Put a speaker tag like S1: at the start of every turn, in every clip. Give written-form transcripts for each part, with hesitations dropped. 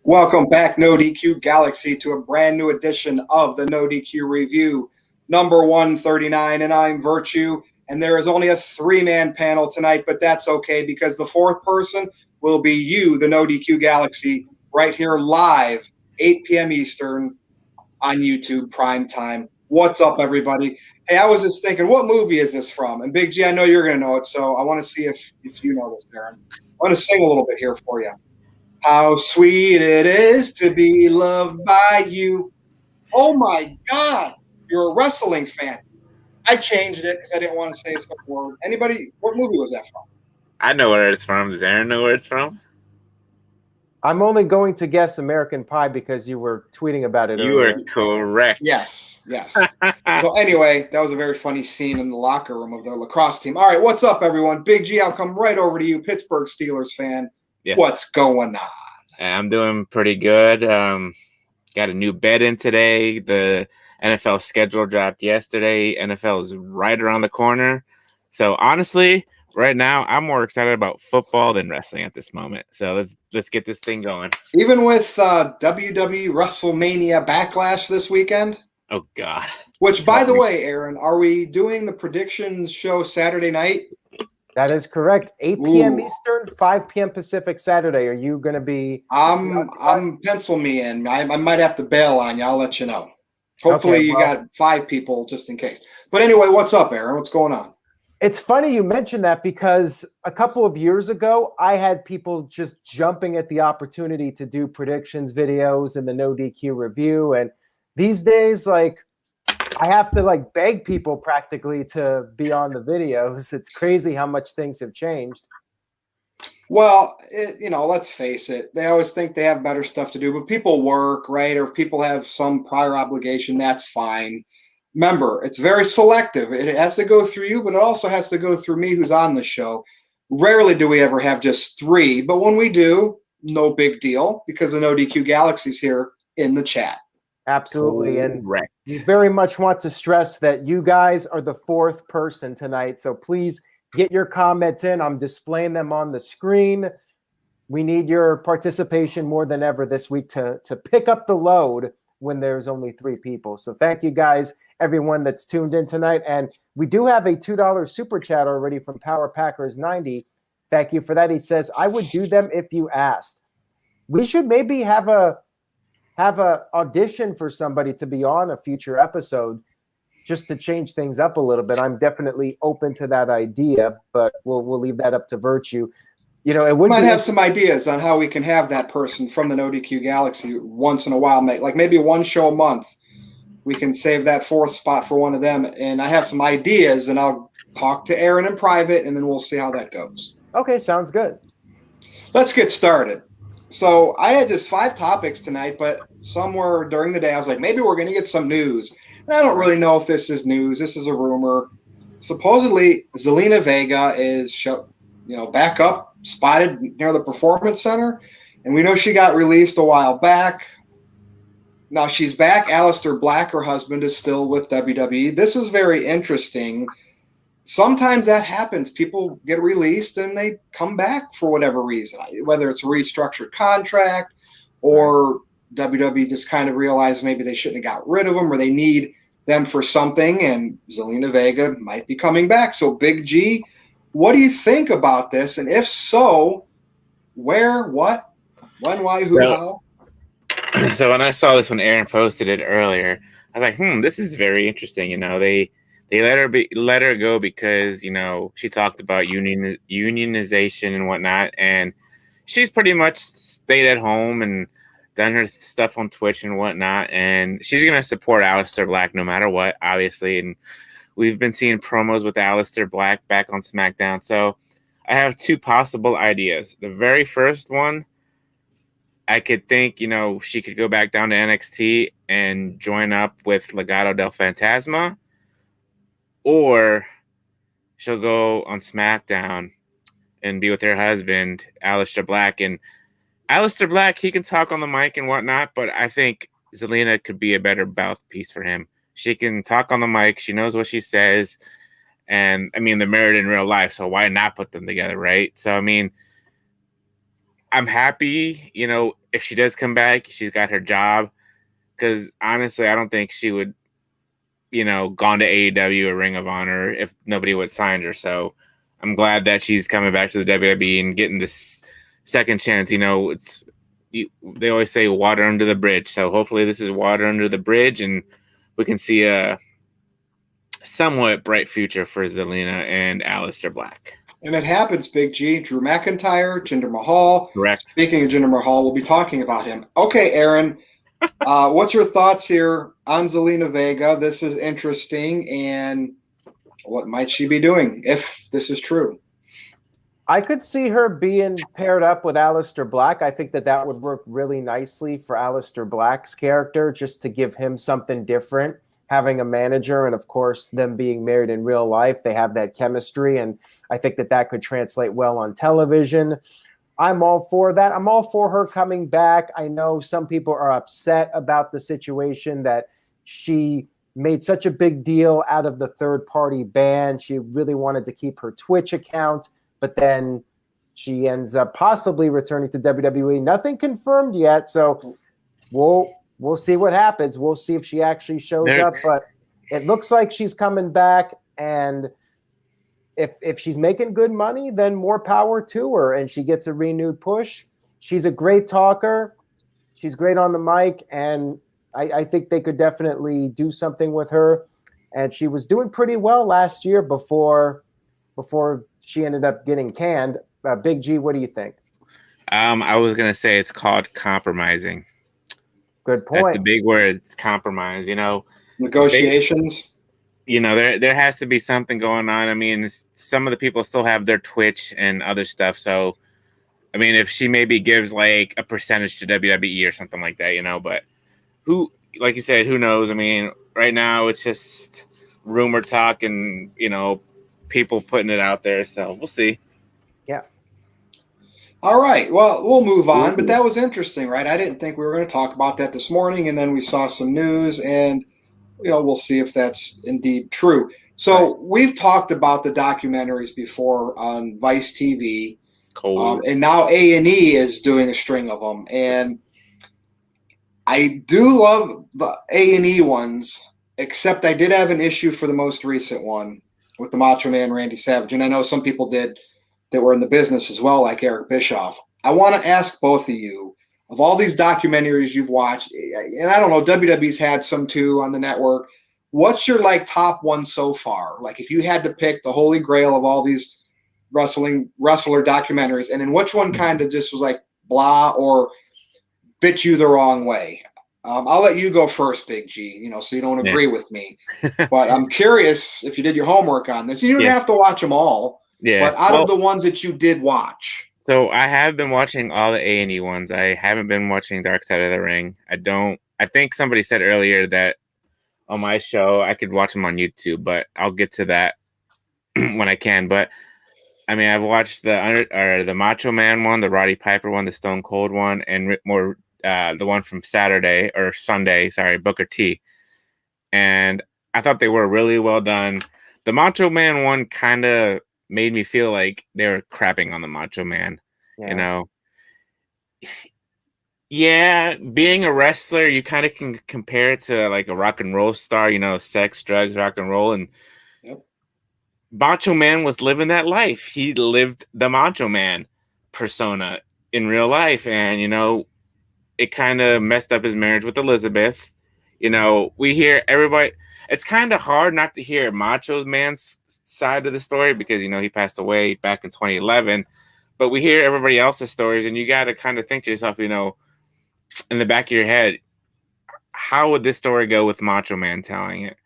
S1: Welcome back, NoDQ Galaxy, to a brand new edition of the NoDQ Review, number 139, and I'm Virtue. And there is only a three-man panel tonight, but that's okay because the fourth person will be you, the NoDQ Galaxy, right here live, 8 p.m. Eastern on YouTube, prime time. What's up, everybody? Hey, I was just thinking, what movie is this from? And Big G, I know you're going to know it, so I want to see if you know this, Darren. I want to sing a little bit here for you. How sweet it is to be loved by you. Oh, my God. You're a wrestling fan. I changed it because I didn't want to say some word. Anybody, what movie was that from?
S2: I know where it's from. Does Aaron know where it's from?
S3: I'm only going to guess American Pie because you were tweeting about it
S2: You
S3: earlier.
S2: are correct.
S1: Yes. So anyway, that was a very funny scene in the locker room of the lacrosse team. All right, what's up, everyone? Big G, I'll come right over to you, Pittsburgh Steelers fan.
S2: Yes.
S1: What's going on?
S2: I'm doing pretty good. Got a new bed in today. The NFL schedule dropped yesterday. NFL is right around the corner. So honestly, right now I'm more excited about football than wrestling at this moment. So let's get this thing going.
S1: Even with WWE WrestleMania Backlash this weekend?
S2: Oh God.
S1: Which, by the way, Aaron, are we doing the predictions show Saturday night?
S3: That is correct. 8 p.m.
S1: Ooh.
S3: Eastern, 5 p.m. Pacific Saturday. Are you going to be?
S1: I'm pencil me in. I might have to bail on you. I'll let you know. Hopefully you got 5 people just in case. But anyway, what's up, Aaron? What's going on?
S3: It's funny you mentioned that because a couple of years ago, I had people just jumping at the opportunity to do predictions videos in the NoDQ review. And these days, I have to beg people practically to be on the videos. It's crazy how much things have changed.
S1: Well, let's face it. They always think they have better stuff to do, but people work, right? Or if people have some prior obligation, that's fine. Remember, it's very selective. It has to go through you, but it also has to go through me who's on the show. Rarely do we ever have just 3, but when we do, no big deal because the NoDQ Galaxy's here in the chat.
S3: Absolutely. And we very much want to stress that you guys are the fourth person tonight. So please get your comments in. I'm displaying them on the screen. We need your participation more than ever this week to pick up the load when there's only 3 people. So thank you guys, everyone that's tuned in tonight. And we do have a $2 super chat already from Power Packers 90. Thank you for that. He says, I would do them if you asked. We should maybe have a audition for somebody to be on a future episode just to change things up a little bit. I'm definitely open to that idea, but we'll leave that up to Virtue. It would
S1: might have some ideas on how we can have that person from the NoDQ Galaxy once in a while, like maybe one show a month. We can save that 4th spot for one of them, and I have some ideas, and I'll talk to Aaron in private, and then we'll see how that goes.
S3: Okay, sounds good.
S1: Let's get started. So I had just 5 topics tonight, but somewhere during the day I was like, maybe we're going to get some news. And I don't really know if this is news. This is a rumor. Supposedly, Zelina Vega is back up, spotted near the Performance Center. And we know she got released a while back. Now she's back. Aleister Black, her husband, is still with WWE. This is very interesting. Sometimes that happens. People get released and they come back for whatever reason, whether it's a restructured contract or WWE just kind of realized maybe they shouldn't have got rid of them or they need them for something, and Zelina Vega might be coming back. So, Big G, what do you think about this? And if so, where, what, when, why, who, how?
S2: So when I saw this when Aaron posted it earlier, I was like, this is very interesting. They let her go because she talked about unionization and whatnot, and she's pretty much stayed at home and done her stuff on Twitch and whatnot, and she's gonna support Aleister Black no matter what, obviously. And we've been seeing promos with Aleister Black back on SmackDown. So I have 2 possible ideas. The very first one, I could think she could go back down to NXT and join up with Legado del Fantasma. Or she'll go on SmackDown and be with her husband, Aleister Black. And Aleister Black, he can talk on the mic and whatnot, but I think Zelina could be a better mouthpiece for him. She can talk on the mic. She knows what she says. And, they're married in real life, so why not put them together, right? So, I'm happy, if she does come back, she's got her job. Because honestly, I don't think she would, gone to AEW or Ring of Honor if nobody would sign her. So I'm glad that she's coming back to the WWE and getting this second chance. They always say water under the bridge. So hopefully this is water under the bridge, and we can see a somewhat bright future for Zelina and Aleister Black.
S1: And it happens, Big G. Drew McIntyre, Jinder Mahal.
S2: Correct.
S1: Speaking of Jinder Mahal, we'll be talking about him. Okay, Aaron, what's your thoughts here on Zelina Vega? This is interesting, and what might she be doing if this is true?
S3: I could see her being paired up with Aleister Black. I think that would work really nicely for Aleister Black's character, just to give him something different. Having a manager and, of course, them being married in real life, they have that chemistry, and I think that could translate well on television. I'm all for that. I'm all for her coming back. I know some people are upset about the situation that she made such a big deal out of the third-party ban. She really wanted to keep her Twitch account, but then she ends up possibly returning to WWE. Nothing confirmed yet, so we'll see what happens. We'll see if she actually shows up, but it looks like she's coming back, and if she's making good money, then more power to her, and she gets a renewed push. She's a great talker. She's great on the mic, and I think they could definitely do something with her. And she was doing pretty well last year before she ended up getting canned. Big G, what do you think?
S2: I was going to say it's called compromising.
S3: Good point.
S2: That's the big word. It's compromise,
S1: Negotiations.
S2: There has to be something going on. I mean, some of the people still have their Twitch and other stuff. So, I mean, if she maybe gives like a percentage to WWE or something like that, but who, like you said, who knows? I mean, right now it's just rumor talk and, people putting it out there. So we'll see.
S3: Yeah.
S1: All right. Well, we'll move on, but that was interesting, right? I didn't think we were going to talk about that this morning, and then we saw some news, and we'll see if that's indeed true. So We've talked about the documentaries before on Vice TV, and now A&E is doing a string of them, and I do love the A&E ones, except I did have an issue for the most recent one with the Macho Man Randy Savage, and I know some people did that were in the business as well, like Eric Bischoff. I want to ask both of you, of all these documentaries you've watched, and I don't know, WWE's had some too on the network, what's your top one so far? Like if you had to pick the holy grail of all these wrestler documentaries, and then which one kind of just was like blah or bit you the wrong way? I'll let you go first, Big G, so you don't agree with me. But I'm curious if you did your homework on this. You don't have to watch them all. Yeah. But out of the ones that you did watch.
S2: So I have been watching all the A&E ones. I haven't been watching Dark Side of the Ring. I think somebody said earlier that on my show I could watch them on YouTube, but I'll get to that when I can. But I mean, I've watched the Macho Man one, the Roddy Piper one, the Stone Cold one, and more the one from Sunday, Booker T. And I thought they were really well done. The Macho Man one kind of made me feel like they were crapping on the Macho Man, Yeah, being a wrestler, you kind of can compare it to like a rock and roll star, sex, drugs, rock and roll. And Macho Man was living that life. He lived the Macho Man persona in real life. And, it kind of messed up his marriage with Elizabeth. We hear everybody. It's kind of hard not to hear Macho Man's side of the story because, he passed away back in 2011. But we hear everybody else's stories, and you got to kind of think to yourself, in the back of your head, how would this story go with Macho Man telling it?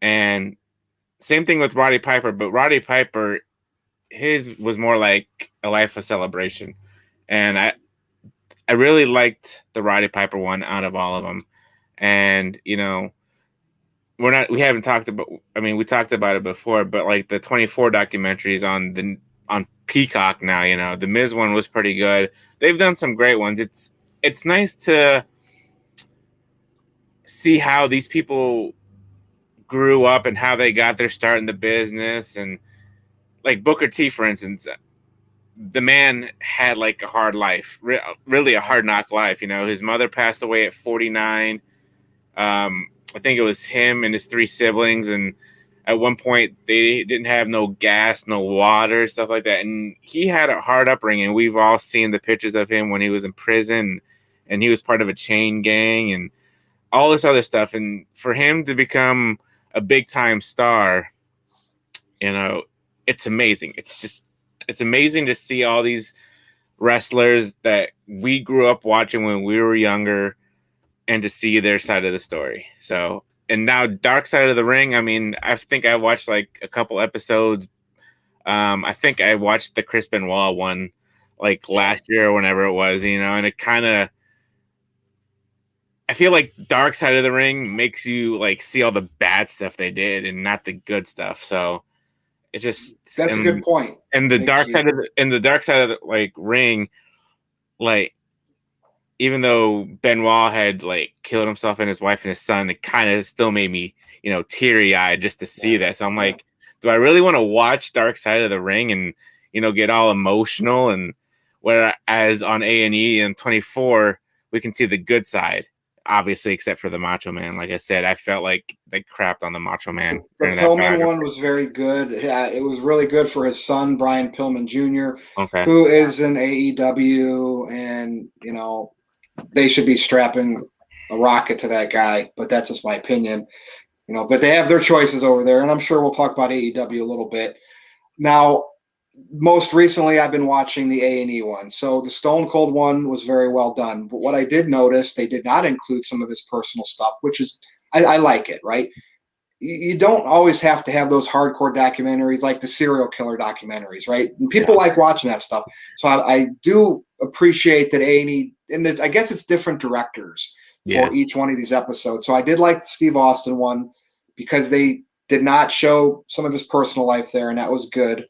S2: And same thing with Roddy Piper. But Roddy Piper, his was more like a life of celebration. And I really liked the Roddy Piper one out of all of them. And, we haven't talked about, we talked about it before, but like the 24 documentaries on Peacock now, the Miz one was pretty good. They've done some great ones. It's nice to see how these people grew up and how they got their start in the business. And like Booker T, for instance, the man had like a hard life, really a hard knock life. His mother passed away at 49. I think it was him and his 3 siblings, and at one point they didn't have no gas, no water, stuff like that. And he had a hard upbringing. We've all seen the pictures of him when he was in prison, and he was part of a chain gang and all this other stuff. And for him to become a big time star, it's amazing. It's amazing to see all these wrestlers that we grew up watching when we were younger and to see their side of the story. So, and now Dark Side of the Ring, I mean, I think I watched like a couple episodes. I think I watched the Chris Benoit one like last year or whenever it was, and it kind of, I feel like Dark Side of the Ring makes you like see all the bad stuff they did and not the good stuff. So it's just,
S1: that's a good point.
S2: And the dark side of the like ring, like, even though Benoit had like killed himself and his wife and his son, it kind of still made me, teary eyed just to see that. So I'm like, do I really want to watch Dark Side of the Ring and, get all emotional? And whereas on A&E and 24, we can see the good side, obviously, except for the Macho Man. Like I said, I felt like they crapped on the Macho Man.
S1: The Pillman one was very good. Yeah, it was really good for his son, Brian Pillman Jr., who is in AEW, and, they should be strapping a rocket to that guy, but that's just my opinion. But they have their choices over there, and I'm sure we'll talk about AEW a little bit. Now, most recently, I've been watching the A&E one. So the Stone Cold one was very well done. But what I did notice, they did not include some of his personal stuff, which is, I like it, right? You don't always have to have those hardcore documentaries like the serial killer documentaries, right? And people like watching that stuff. So I do appreciate that A&E, and I guess it's different directors for each one of these episodes. So I did like the Steve Austin one because they did not show some of his personal life there, and that was good.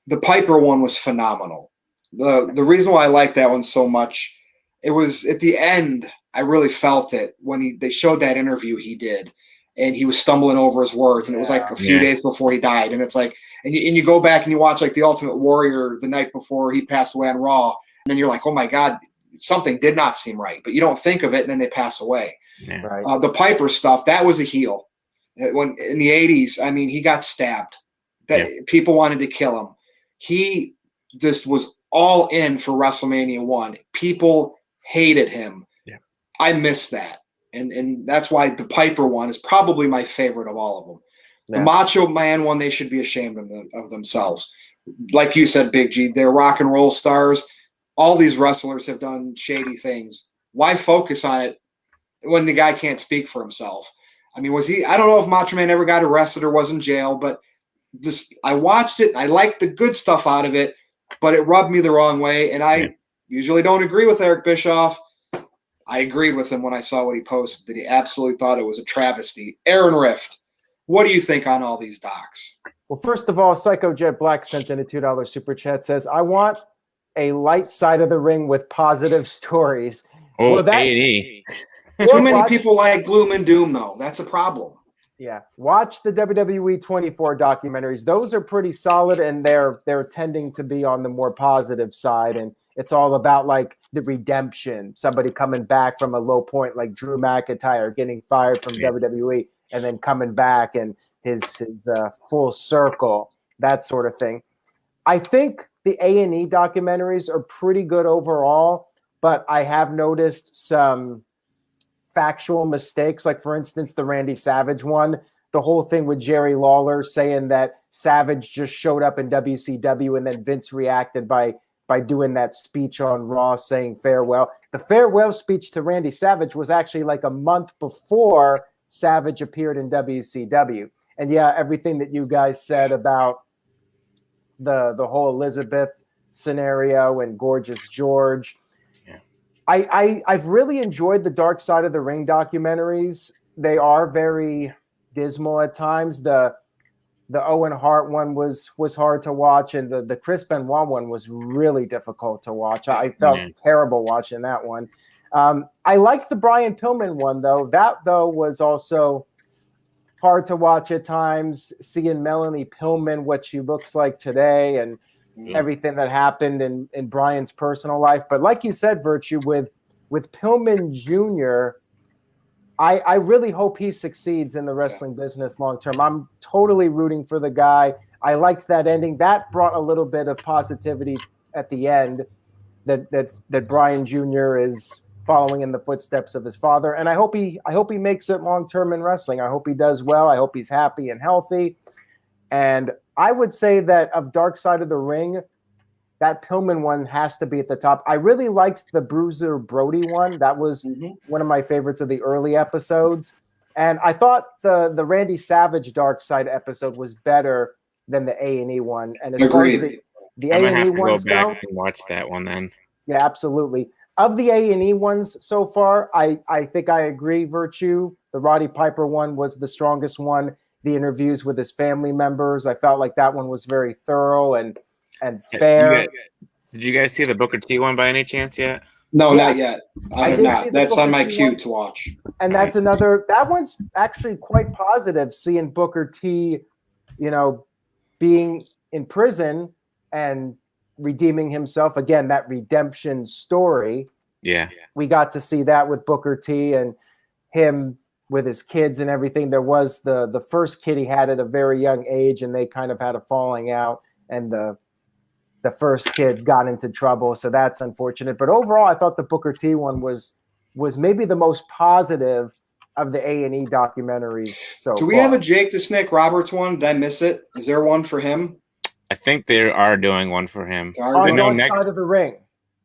S1: The Piper one was phenomenal. The reason why I like that one so much, it was at the end, I really felt it when they showed that interview he did, and he was stumbling over his words, and it was like a few days before he died. And it's like, and you go back and you watch like the Ultimate Warrior the night before he passed away on Raw, and then you're like, oh my God, something did not seem right, but you don't think of it, and then they pass away.
S2: Yeah.
S3: Right.
S1: The Piper stuff, that was a heel. When in the 80s, I mean, he got stabbed. People wanted to kill him. He just was all in for WrestleMania 1. People hated him.
S2: Yeah.
S1: I miss that. And that's why the Piper one is probably my favorite of all of them. Yeah. The Macho Man one, they should be ashamed of themselves. Like you said, Big G, they're rock and roll stars. All these wrestlers have done shady things. Why focus on it when the guy can't speak for himself? I mean, I don't know if Macho Man ever got arrested or was in jail, but I watched it. I liked the good stuff out of it, but it rubbed me the wrong way. And I usually don't agree with Eric Bischoff. I agreed with him when I saw what he posted, that he absolutely thought it was a travesty. Aaron Rift, what do you think on all these docs?
S3: Well, first of all, Psycho Jet Black sent in a $2 super chat, says, I want a light side of the ring with positive stories.
S2: Oh, well, A&E.
S1: Too many people like gloom and doom, though. That's a problem.
S3: Yeah, watch the WWE 24 documentaries. Those are pretty solid, and they're tending to be on the more positive side. And it's all about like the redemption, somebody coming back from a low point, like Drew McIntyre getting fired from WWE and then coming back and his full circle, that sort of thing. I think the A&E documentaries are pretty good overall, but I have noticed some factual mistakes. Like, for instance, the Randy Savage one, the whole thing with Jerry Lawler saying that Savage just showed up in WCW and then Vince reacted by doing that speech on Raw saying farewell. The farewell speech to Randy Savage was actually like a month before Savage appeared in WCW. And yeah, everything that you guys said about the whole Elizabeth scenario and Gorgeous George, I've really enjoyed the Dark Side of the Ring documentaries. They are very dismal at times. The Owen Hart one was hard to watch, and the Chris Benoit one was really difficult to watch. I felt terrible watching that one. I liked the Brian Pillman one, though. That, though, was also hard to watch at times, seeing Melanie Pillman, what she looks like today, and everything that happened in Brian's personal life. But like you said, Virtue, with Pillman Jr., I really hope he succeeds in the wrestling business long term. I'm totally rooting for the guy. I liked that ending. That brought a little bit of positivity at the end that Brian Jr. is following in the footsteps of his father. And I hope he makes it long term in wrestling. I hope he does well. I hope he's happy and healthy. And I would say that of Dark Side of the Ring, that Pillman one has to be at the top. I really liked the Bruiser Brody one. That was one of my favorites of the early episodes. And I thought the Randy Savage Dark Side episode was better than the A&E one. And as far as the A&E ones
S2: go, back and watch that one then.
S3: Yeah, absolutely. Of the A&E ones so far, I think I agree, Virtue. The Roddy Piper one was the strongest one. The interviews with his family members, I felt like that one was very thorough and fair.
S2: Did you guys see the Booker T one by any chance yet?
S1: No, not yet. I have not. That's on my queue to watch.
S3: And that's that one's actually quite positive, seeing Booker T, being in prison and redeeming himself. Again, that redemption story.
S2: Yeah.
S3: We got to see that with Booker T and him with his kids and everything. There was the first kid he had at a very young age, and they kind of had a falling out, and the first kid got into trouble, so that's unfortunate. But overall, I thought the Booker T one was maybe the most positive of the A&E documentaries. So
S1: do we have a Jake the Snake Roberts one? Did I miss it? Is there one for him?
S2: I think they are doing one for him.
S3: On Dark Side of the Ring.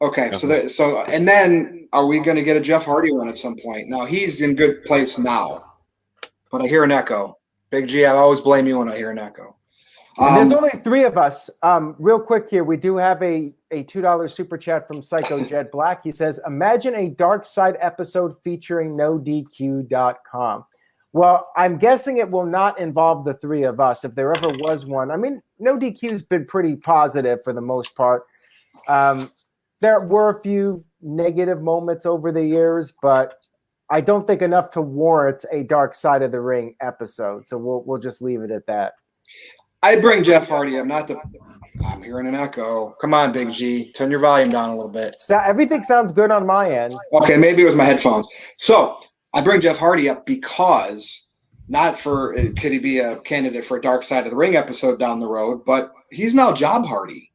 S1: Okay, so and then are we going to get a Jeff Hardy one at some point? Now he's in good place now, but I hear an echo. Big G, I always blame you when I hear an echo.
S3: And there's only three of us. Real quick here, we do have a $2 super chat from Psycho Jet Black. He says, imagine a Dark Side episode featuring NoDQ.com. Well, I'm guessing it will not involve the three of us if there ever was one. I mean, NoDQ's been pretty positive for the most part. There were a few negative moments over the years, but I don't think enough to warrant a Dark Side of the Ring episode. So we'll just leave it at that.
S1: I bring Jeff Hardy. I'm hearing an echo. Come on, Big G. Turn your volume down a little bit.
S3: Everything sounds good on my end.
S1: Okay, maybe with my headphones. So I bring Jeff Hardy up because could he be a candidate for a Dark Side of the Ring episode down the road, but he's now Job Hardy.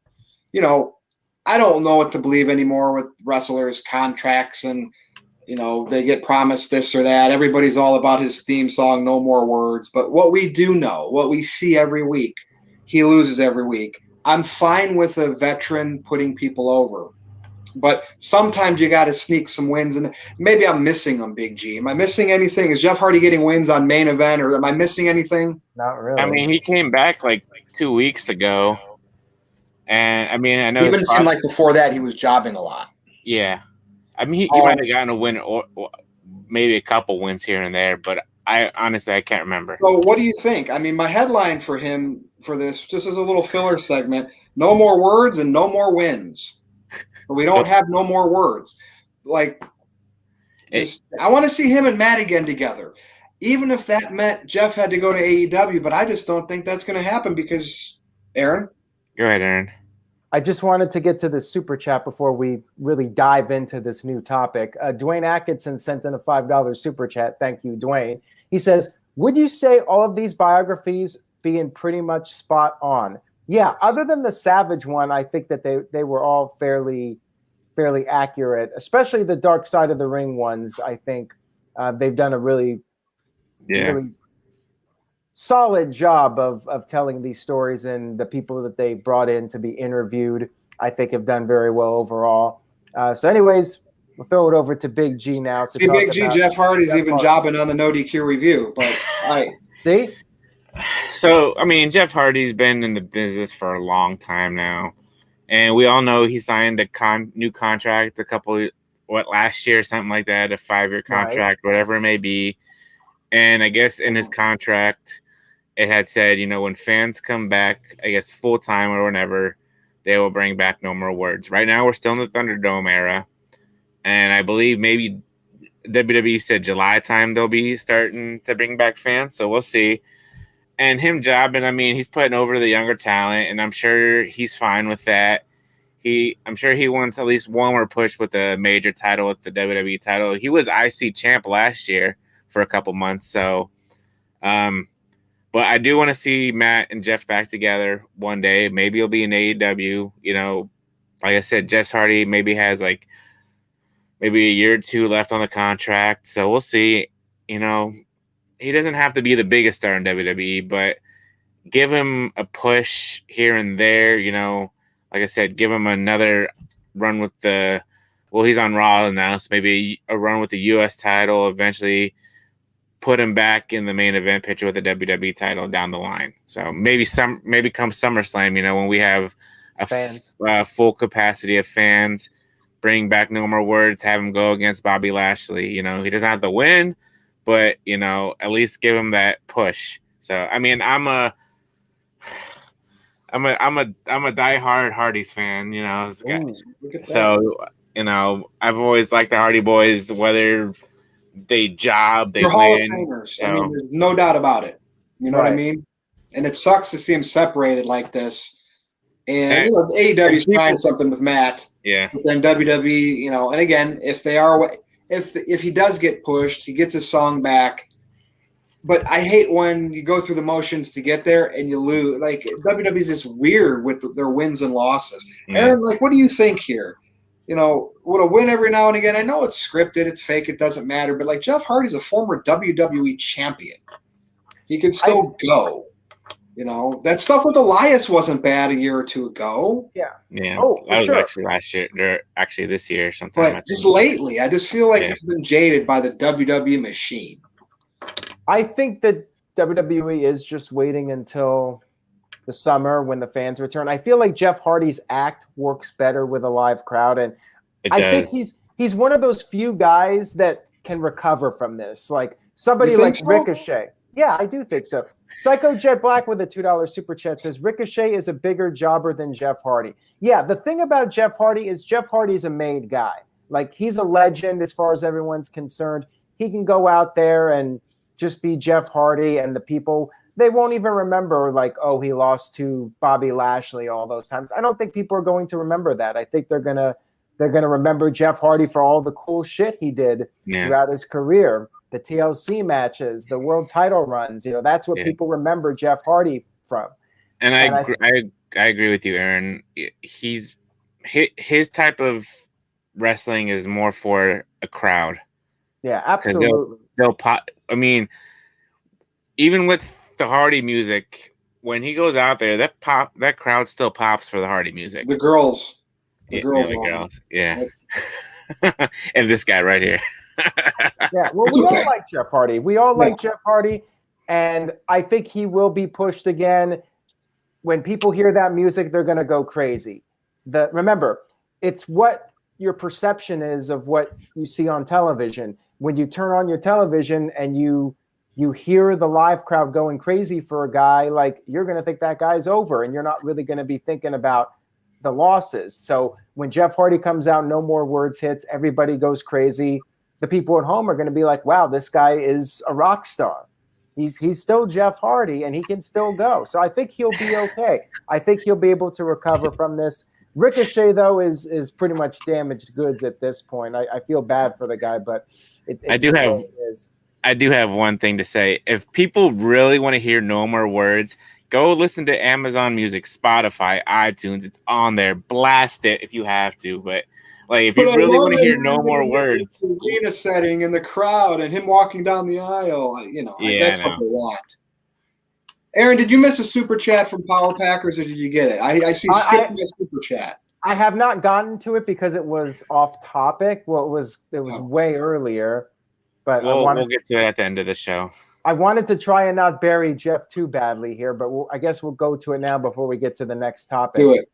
S1: I don't know what to believe anymore with wrestlers' contracts and, they get promised this or that. Everybody's all about his theme song, No More Words. But what we do know, what we see every week, he loses every week. I'm fine with a veteran putting people over. But sometimes you got to sneak some wins. And maybe I'm missing them, Big G. Am I missing anything? Is Jeff Hardy getting wins on Main Event, or am I missing anything?
S3: Not really.
S2: I mean, he came back like 2 weeks ago. And, I mean, I know
S1: even seemed like before that he was jobbing a lot.
S2: Yeah. I mean, he might have gotten a win or maybe a couple wins here and there, but I can't remember.
S1: So what do you think? I mean, my headline for him for this, just as a little filler segment, no more words and no more wins. We don't have no more words. I want to see him and Matt again together. Even if that meant Jeff had to go to AEW, but I just don't think that's going to happen because, Aaron?
S2: Go ahead, Aaron.
S3: I just wanted to get to the super chat before we really dive into this new topic. Dwayne Atkinson sent in a $5 super chat. Thank you, Dwayne. He says, would you say all of these biographies being pretty much spot on? Yeah, other than the Savage one, I think that they were all fairly accurate, especially the Dark Side of the Ring ones. I think they've done a really solid job of telling these stories, and the people that they brought in to be interviewed, I think, have done very well overall. So anyways, we'll throw it over to Big G now.
S1: Big G, Jeff Hardy's even jobbing on the NoDQ review, but
S3: see?
S2: So, I mean, Jeff Hardy's been in the business for a long time now, and we all know he signed a new contract last year, something like that, a 5-year contract, whatever it may be. And I guess in his contract, it had said, when fans come back, I guess full-time or whenever, they will bring back No More Words. Right now, we're still in the Thunderdome era. And I believe maybe WWE said July time they'll be starting to bring back fans. So we'll see. and him jobbing, I mean, he's putting over the younger talent, and I'm sure he's fine with that. I'm sure he wants at least one more push with the major title, with the WWE title. He was IC champ last year for a couple months, so but I do want to see Matt and Jeff back together one day. Maybe it'll be in AEW. You know, like I said, Jeff Hardy maybe has like maybe a year or two left on the contract, so we'll see. You know, he doesn't have to be the biggest star in WWE, but give him a push here and there. You know, like I said, give him another run with the. Well, he's on Raw now, so maybe a run with the U.S. title eventually. Put him back in the main event picture with the WWE title down the line. So maybe come SummerSlam, you know, when we have a full capacity of fans, bring back No More Words, have him go against Bobby Lashley. You know, he doesn't have to win, but you know, at least give him that push. So I mean, I'm a diehard Hardys fan. You know, so you know, I've always liked the Hardy Boys, whether they job, they
S1: They're
S2: win.
S1: Hall of Famers.
S2: So.
S1: I mean, there's no doubt about it. You know what I mean? And it sucks to see them separated like this. And you know, AEW's trying something with Matt.
S2: Yeah.
S1: But then WWE, you know, and again, if he does get pushed, he gets his song back. But I hate when you go through the motions to get there and you lose. Like WWE's just weird with their wins and losses. Yeah. Aaron, like, what do you think here? You know, would a win every now and again? I know it's scripted, it's fake, it doesn't matter. But like Jeff Hardy's a former WWE champion. He can still go. You know, that stuff with Elias wasn't bad a year or two ago.
S2: Yeah.
S3: Oh, for
S2: that was
S3: sure.
S2: actually last year. Or actually this year sometime.
S1: But just lately, I just feel like he's been jaded by the WWE machine.
S3: I think that WWE is just waiting until the summer when the fans return. I feel like Jeff Hardy's act works better with a live crowd, and I think he's one of those few guys that can recover from this. Like somebody like Ricochet. Yeah, I do think so. Psycho Jet Black with a $2 super chat says Ricochet is a bigger jobber than Jeff Hardy. Yeah, the thing about Jeff Hardy is Jeff Hardy's a made guy. Like he's a legend as far as everyone's concerned. He can go out there and just be Jeff Hardy, and the people, they won't even remember like, oh, he lost to Bobby Lashley all those times. I don't think people are going to remember that. I think they're gonna remember Jeff Hardy for all the cool shit he did throughout his career, the TLC matches, the world title runs. You know, that's what people remember Jeff Hardy from.
S2: And I agree with you, Aaron. His type of wrestling is more for a crowd.
S3: Yeah, absolutely.
S2: They'll pop. I mean, even with the Hardy music, when he goes out there, that crowd still pops for the Hardy music.
S1: The girls.
S2: Yeah. And this guy right here.
S3: Yeah, well, we all like Jeff Hardy. We all like Jeff Hardy, and I think he will be pushed again. When people hear that music, they're going to go crazy. Remember, it's what your perception is of what you see on television. When you turn on your television and you hear the live crowd going crazy for a guy, like you're going to think that guy's over, and you're not really going to be thinking about the losses. So when Jeff Hardy comes out, No More Words hits, everybody goes crazy. The people at home are going to be like, wow, this guy is a rock star. He's still Jeff Hardy, and he can still go. So I think he'll be okay. I think he'll be able to recover from this. Ricochet, though, is pretty much damaged goods at this point. I feel bad for the guy, but
S2: I do have one thing to say. If people really want to hear No More Words, go listen to Amazon Music, Spotify, iTunes. It's on there. Blast it if you have to. But like, if you really want to hear No More Words,
S1: the arena setting and the crowd and him walking down the aisle, that's what they want. Aaron, did you miss a super chat from Power Packers, or did you get it? I see Skip my super chat.
S3: I have not gotten to it because it was off topic. Well, it was way earlier, but
S2: we'll get to it at the end of the show.
S3: I wanted to try and not bury Jeff too badly here, but I guess we'll go to it now before we get to the next topic.
S1: Do it.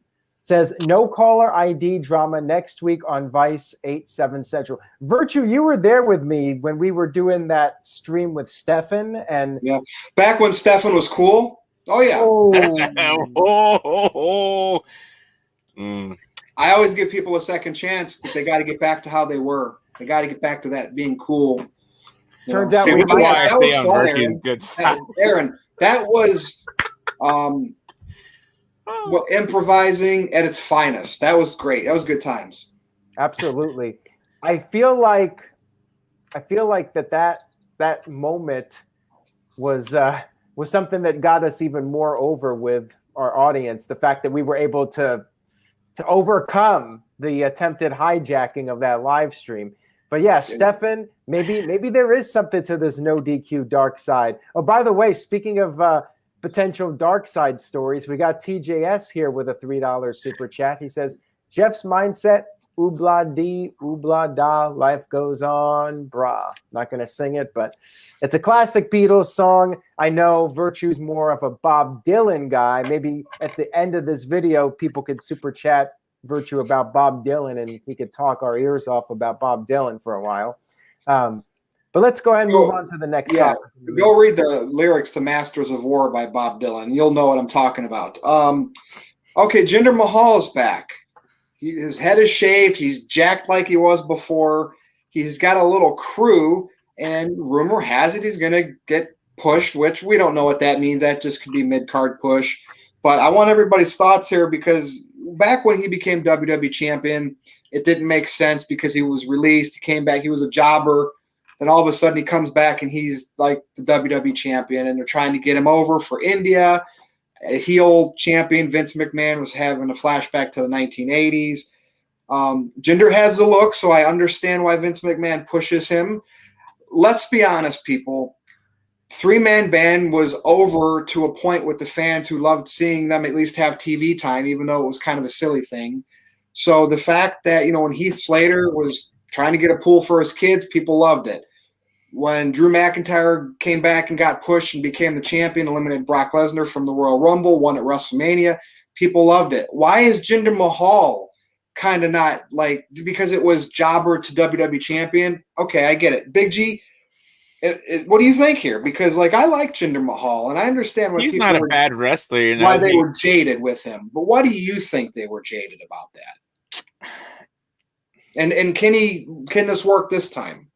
S3: Says no caller ID drama next week on Vice 8/7 Central. Virtue, you were there with me when we were doing that stream with Stefan, and
S1: back when Stefan was cool. Oh yeah. I always give people a second chance, but they got to get back to how they were. They got to get back to that being cool.
S3: Turns out
S1: that was fun, Aaron. Aaron, That was well, improvising at its finest. That was great. That was good times.
S3: Absolutely. I feel like that moment was something that got us even more over with our audience. The fact that we were able to overcome the attempted hijacking of that live stream. But yeah, Stefan, maybe there is something to this no DQ dark side. Oh, by the way, speaking of potential dark side stories, we got TJS here with a $3 super chat. He says, Jeff's mindset, oobla dee, oobla da, life goes on, brah. Not going to sing it, but it's a classic Beatles song. I know Virtue's more of a Bob Dylan guy. Maybe at the end of this video, people could super chat Virtue about Bob Dylan, and he could talk our ears off about Bob Dylan for a while. But let's go ahead and move on to the next topic.
S1: Go read the lyrics to Masters of War by Bob Dylan. You'll know what I'm talking about. Okay, Jinder Mahal is back. His head is shaved. He's jacked like he was before. He's got a little crew, and rumor has it he's going to get pushed, which we don't know what that means. That just could be mid-card push. But I want everybody's thoughts here because back when he became WWE champion, it didn't make sense because he was released. He came back. He was a jobber. Then all of a sudden he comes back and he's like the WWE champion, and they're trying to get him over for India. A heel champion, Vince McMahon, was having a flashback to the 1980s. Jinder has the look, so I understand why Vince McMahon pushes him. Let's be honest, people. Three-man band was over to a point with the fans who loved seeing them at least have TV time, even though it was kind of a silly thing. So the fact that, when Heath Slater was trying to get a pool for his kids, people loved it. When Drew McIntyre came back and got pushed and became the champion, eliminated Brock Lesnar from the Royal Rumble, won at WrestleMania, people loved it. Why is Jinder Mahal kind of not like, because it was jobber to WWE champion? Okay, I get it. Big G, what do you think here? Because I like Jinder Mahal, and I understand
S2: he's not a bad wrestler.
S1: Why they were jaded with him, but why do you think they were jaded about that? And can this work this time?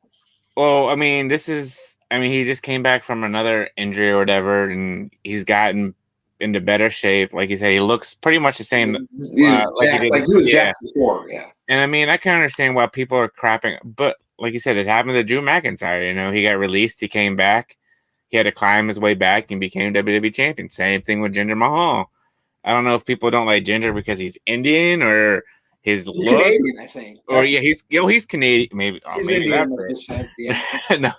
S2: Well, he just came back from another injury or whatever, and he's gotten into better shape. Like you said, he looks pretty much the same.
S1: He was jacked before, yeah.
S2: And I can understand why people are crapping, but like you said, it happened to Drew McIntyre. He got released, he came back, he had to climb his way back and became WWE champion. Same thing with Jinder Mahal. I don't know if people don't like Jinder because he's Indian or his look.
S1: Canadian, I think.
S2: Or yeah, he's Canadian. Maybe he's Indian. Yeah. No,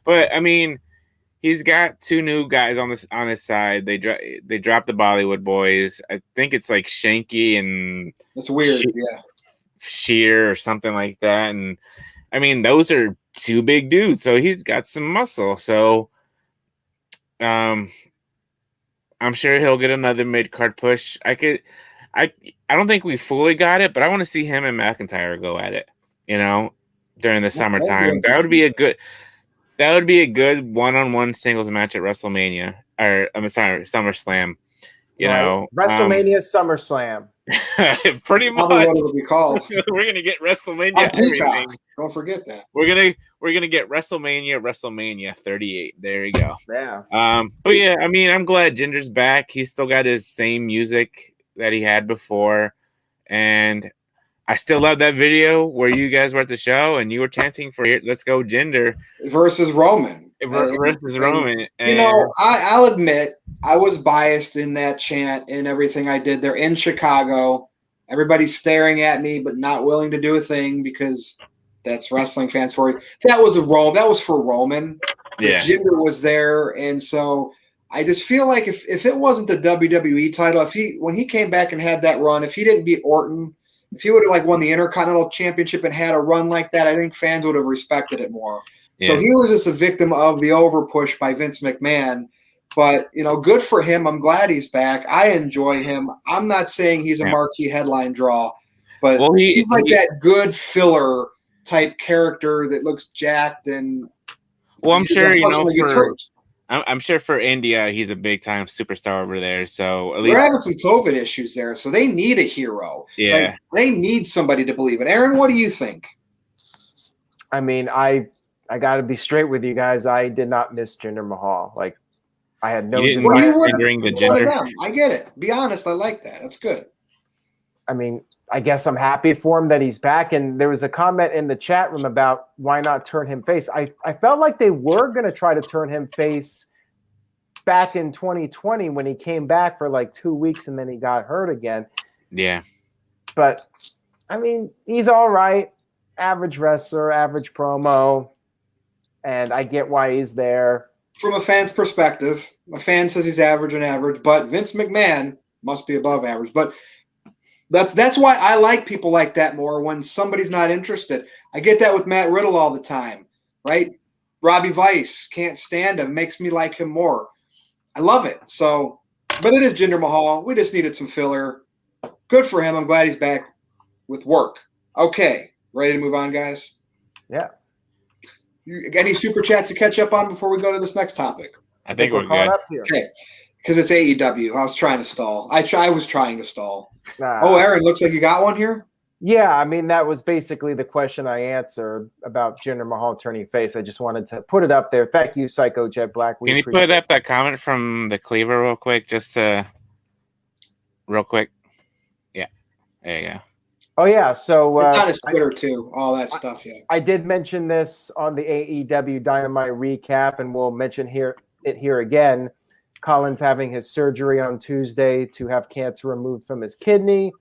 S2: but he's got two new guys on his side. They dropped the Bollywood boys. I think it's like Shanky and
S1: that's weird. Yeah,
S2: Sheer or something like that. And those are two big dudes, so he's got some muscle. So, I'm sure he'll get another mid-card push. I don't think we fully got it, but I want to see him and McIntyre go at it. During the summertime, that would be a good one-on-one singles match at WrestleMania, or SummerSlam.
S3: WrestleMania, SummerSlam.
S2: Pretty much.
S1: What it'll be called.
S2: We're gonna get WrestleMania. Everything.
S1: Don't forget that.
S2: We're gonna get WrestleMania 38. There you go.
S3: Yeah.
S2: But yeah, I'm glad Jinder's back. He's still got his same music that he had before, and I still love that video where you guys were at the show and you were chanting for "Let's go Jinder"
S1: versus Roman.
S2: Roman.
S1: I'll admit I was biased in that chant and everything I did there in Chicago. Everybody's staring at me, but not willing to do a thing because that's wrestling fans for you. That was for Roman.
S2: Yeah.
S1: Jinder was there, and so I just feel like if it wasn't the WWE title, when he came back and had that run, if he didn't beat Orton, if he would have won the Intercontinental Championship and had a run like that, I think fans would have respected it more. Yeah. So he was just a victim of the overpush by Vince McMahon. But, good for him. I'm glad he's back. I enjoy him. I'm not saying he's a marquee headline draw, but he's that good filler type character that looks jacked and
S2: I'm sure, I'm sure for India, he's a big time superstar over there. So at least
S1: they're having some COVID issues there, so they need a hero.
S2: Yeah,
S1: they need somebody to believe in. Aaron, what do you think?
S3: I got to be straight with you guys. I did not miss Jinder Mahal. I had no
S2: You didn't
S3: desire.
S2: watch during the gender.
S1: I get it. Be honest, I like that. That's good.
S3: I mean, I guess I'm happy for him that he's back. And there was a comment in the chat room about why not turn him face. I felt like they were going to try to turn him face back in 2020 when he came back for like 2 weeks and then he got hurt again.
S2: Yeah.
S3: But, I mean, he's all right. Average wrestler, average promo. And I get why he's there.
S1: From a fan's perspective, a fan says he's average and average, but Vince McMahon must be above average. But that's why I like people like that more when somebody's not interested. I get that with Matt Riddle all the time, right? Robbie Vice, can't stand him, makes me like him more. I love it. So, but it is Jinder Mahal. We just needed some filler. Good for him. I'm glad he's back with work. Okay, ready to move on, guys?
S3: Yeah.
S1: Any super chats to catch up on before we go to this next topic?
S2: I think we're
S3: caught
S2: good.
S3: up here.
S1: Okay, because it's AEW. I was trying to stall. I was trying to stall.
S3: Nah.
S1: Oh, Aaron, looks like you got one here.
S3: Yeah, I mean, that was basically the question I answered about Jinder Mahal turning face. I just wanted to put it up there. Thank you, Psycho Jet Black.
S2: Can you put up that comment from the Cleaver real quick? Real quick. Yeah, there you go.
S3: Oh, yeah. So
S1: it's on his Twitter, too. All that stuff, yeah.
S3: I did mention this on the AEW Dynamite recap, and we'll mention it here again. Colin's having his surgery on Tuesday to have cancer removed from his kidney.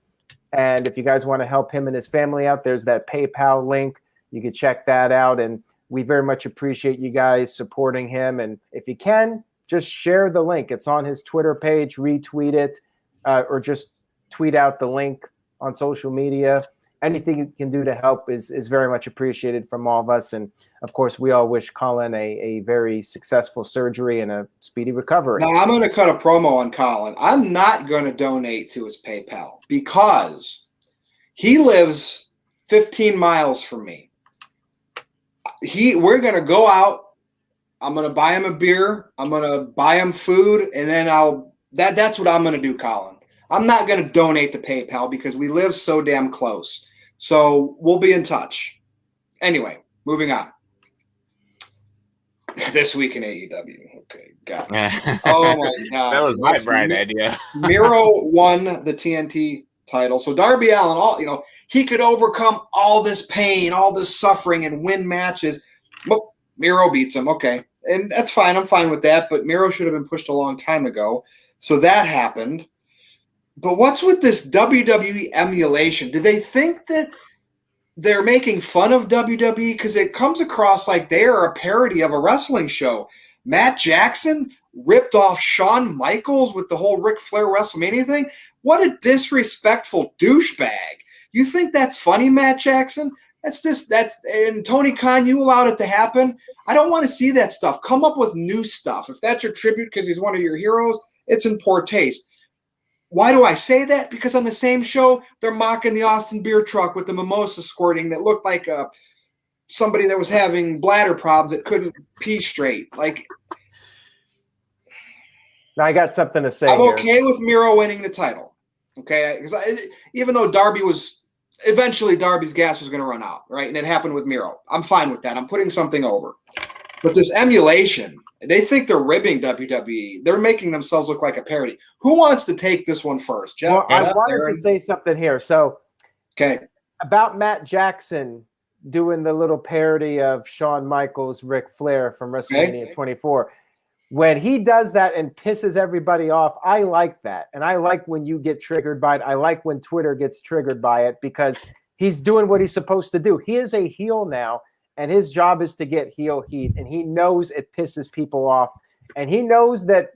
S3: And if you guys want to help him and his family out, there's that PayPal link. You can check that out. And we very much appreciate you guys supporting him. And if you can, just share the link. It's on his Twitter page. Retweet it or just tweet out the link on social media. Anything you can do to help is very much appreciated from all of us. And, of course, we all wish Colin a very successful surgery and a speedy recovery.
S1: Now, I'm going to cut a promo on Colin. I'm not going to donate to his PayPal because he lives 15 miles from me. We're going to go out. I'm going to buy him a beer. I'm going to buy him food, and then that's what I'm going to do, Colin. I'm not going to donate to PayPal because we live so damn close. So we'll be in touch. Anyway, moving on. This week in AEW. Okay, got it. Oh, my God.
S2: That was my bright idea.
S1: Miro won the TNT title. So Darby Allin, he could overcome all this pain, all this suffering, and win matches. Well, Miro beats him. Okay, and that's fine. I'm fine with that. But Miro should have been pushed a long time ago. So that happened. But what's with this WWE emulation? Do they think that they're making fun of WWE? Because it comes across like they are a parody of a wrestling show. Matt Jackson ripped off Shawn Michaels with the whole Ric Flair WrestleMania thing. What a disrespectful douchebag. You think that's funny, Matt Jackson? And Tony Khan, you allowed it to happen. I don't want to see that stuff. Come up with new stuff. If that's your tribute because he's one of your heroes, it's in poor taste. Why do I say that? Because on the same show, they're mocking the Austin beer truck with the mimosa squirting that looked like somebody that was having bladder problems that couldn't pee straight. Like,
S3: now I got something to say.
S1: I'm okay with Miro winning the title. Okay, because even though Darby's gas was going to run out, right? And it happened with Miro. I'm fine with that. I'm putting something over. But this emulation, they think they're ribbing WWE. They're making themselves look like a parody. Who wants to take this one first? Jeff?
S3: Well, I wanted to say something here. So,
S1: okay,
S3: about Matt Jackson doing the little parody of Shawn Michaels, Ric Flair from WrestleMania 24. When he does that and pisses everybody off, I like that. And I like when you get triggered by it. I like when Twitter gets triggered by it because he's doing what he's supposed to do. He is a heel now. And his job is to get heel heat, and he knows it pisses people off, and he knows that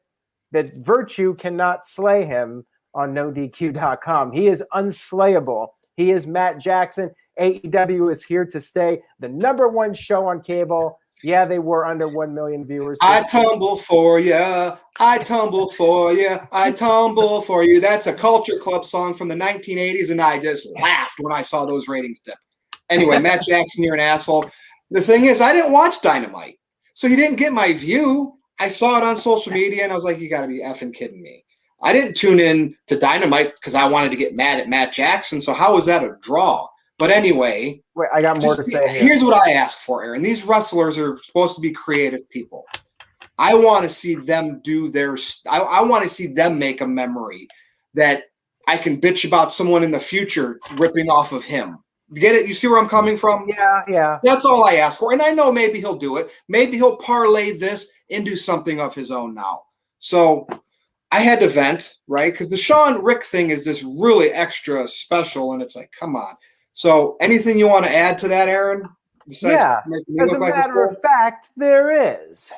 S3: virtue cannot slay him on NoDQ.com. He is unslayable. He is Matt Jackson. AEW is here to stay. The #1 show on cable. Yeah, they were under 1 million viewers.
S1: I tumble for ya. I tumble for ya. I tumble for you. That's a Culture Club song from the 1980s, and I just laughed when I saw those ratings dip. Anyway, Matt Jackson, you're an asshole. The thing is, I didn't watch Dynamite, so he didn't get my view. I saw it on social media, and I was like, you got to be effing kidding me. I didn't tune in to Dynamite because I wanted to get mad at Matt Jackson, so how was that a draw? But anyway.
S3: Wait, I got more to say here.
S1: Here's what I ask for, Aaron. These wrestlers are supposed to be creative people. I want to see them do their. I want to see them make a memory that I can bitch about someone in the future ripping off of him. Get it? You see where I'm coming from?
S3: Yeah.
S1: That's all I ask for. And I know maybe he'll do it. Maybe he'll parlay this into something of his own now. So I had to vent, right? Because the Sean Rick thing is just really extra special. And it's like, come on. So anything you want to add to that, Aaron?
S3: Yeah. As a matter of fact, there is.